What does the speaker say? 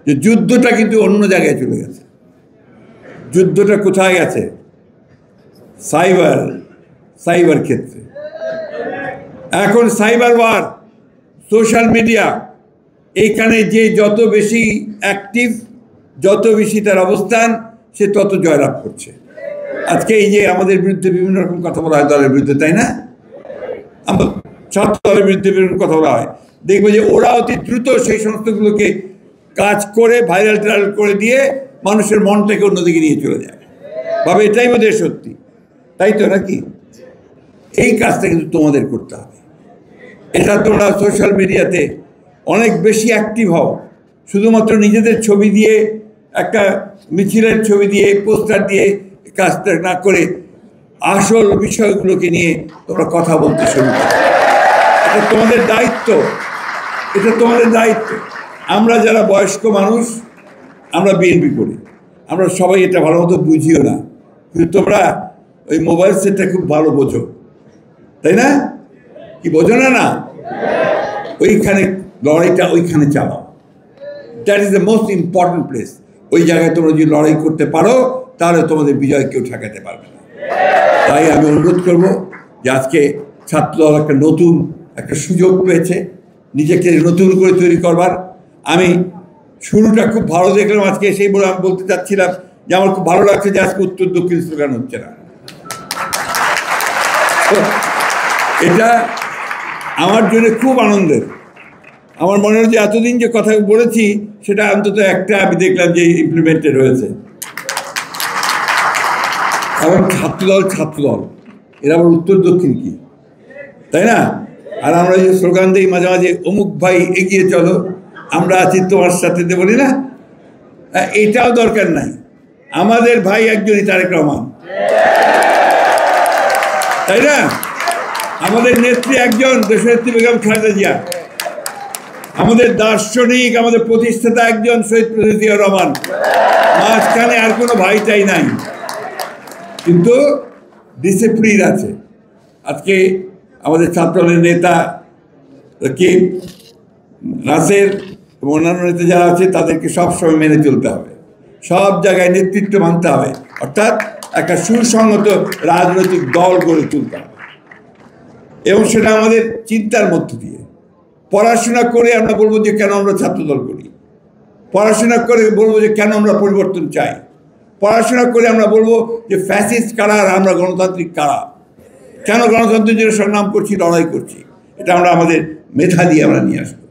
যে যুদ্ধটা কিন্তু অন্য জায়গায় চলে গেছে। যুদ্ধটা কোথায় গেছে? সাইবার ক্ষেত্রে। এখন সাইবার ওয়ার, সোশ্যাল মিডিয়া, এইখানে যে যত বেশি অ্যাক্টিভ, যত বেশি তার অবস্থান, সে তত জয়লাভ করছে। আজকে এই যে আমাদের বিরুদ্ধে বিভিন্ন রকম কথা বলা হয় দলের বিরুদ্ধে, তাই না? আমার ছাত্র দলের বিরুদ্ধে বিভিন্ন কথা বলা হয়, দেখবো যে ওরা অতি দ্রুত সেই সমস্তগুলোকে কাজ করে ভাইরাল টাইরাল করে দিয়ে মানুষের মনটাকে অন্যদিকে নিয়ে চলে যায়, ভাবে এটাই বোধহয় সত্যি, তাই তো নাকি? এই কাজটা কিন্তু তোমাদের করতে হবে। এটা তোমরা সোশ্যাল মিডিয়াতে অনেক বেশি অ্যাক্টিভ হও, শুধুমাত্র নিজেদের ছবি দিয়ে, একটা মিছিলের ছবি দিয়ে, পোস্টার দিয়ে কাজটা না করে আসল বিষয়গুলোকে নিয়ে তোমরা কথা বলতে শুরু করো। এটা তোমাদের দায়িত্ব, এটা তোমাদের দায়িত্ব। আমরা যারা বয়স্ক মানুষ, আমরা বিএনপি করি, আমরা সবাই এটা ভালো মতো বুঝিও না, কিন্তু তোমরা ওই মোবাইল সেটটা খুব ভালো বোঝো, তাই না? কি বোঝো না? না, ওইখানে লড়াইটা ওইখানে চালাও। That is the most important place. ওই জায়গায় তোমরা যদি লড়াই করতে পারো, তাহলে তোমাদের বিজয় কেউ ঠেকাতে পারবে না। তাই আমি অনুরোধ করব যে আজকে ছাত্রদল একটা নতুন একটা সুযোগ পেয়েছে নিজেকে নতুন করে তৈরি করবার। আমি শুরুটা খুব ভালো দেখলাম আজকে, সেই বলে আমি বলতে চাচ্ছিলাম যে আমার খুব ভালো লাগছে যে আজকে উত্তর দক্ষিণ স্লোগান হচ্ছে না। এটা আমার জন্য খুব আনন্দের। আমার মনে হয় যে এতদিন যে কথা বলেছি সেটা অন্তত একটা আমি দেখলাম যে ইমপ্লিমেন্টেড হয়েছে। এবং ছাত্রদল এরা আবার উত্তর দক্ষিণ কি, তাই না? আর আমরা যে স্লোগান দিই মাঝে মাঝে, অমুক ভাই এগিয়ে চলো, আমরা আছি তোমার সাথে, বলি না? এটাও দরকার নাই। আমাদের ভাই একজনই, তারেক রহমান, তাই না? আমাদের নেত্রী একজন, দেশনেত্রী বেগম খালেদা জিয়া। আমাদের দার্শনিক, আমাদের প্রতিষ্ঠাতা একজন, শহীদ প্রেসিডেন্ট জিয়াউর রহমান। মাঝখানে আর কোনো ভাইটাই নাই, কিন্তু ডিসিপ্লিন আছে। আজকে আমাদের ছাত্রদলের নেতা কি নাসের এবং অন্যান্য নেতা যারা আছে, তাদেরকে সবসময় মেনে চলতে হবে, সব জায়গায় নেতৃত্ব মানতে হবে, অর্থাৎ একটা সুসংহত রাজনৈতিক দল গড়ে তুলতে হবে। এবং সেটা আমাদের চিন্তার মধ্য দিয়ে। পড়াশোনা করে আমরা বলবো যে কেন আমরা ছাত্রদল করি, পড়াশোনা করে বলবো যে কেন আমরা পরিবর্তন চাই, পড়াশোনা করে আমরা বলবো যে ফ্যাসিস্ট কারা আর আমরা গণতান্ত্রিক কারা, কেন গণতন্ত্রের জন্য সংগ্রাম করছি, লড়াই করছি। এটা আমরা আমাদের মেধা দিয়ে আমরা নিয়ে আসবো।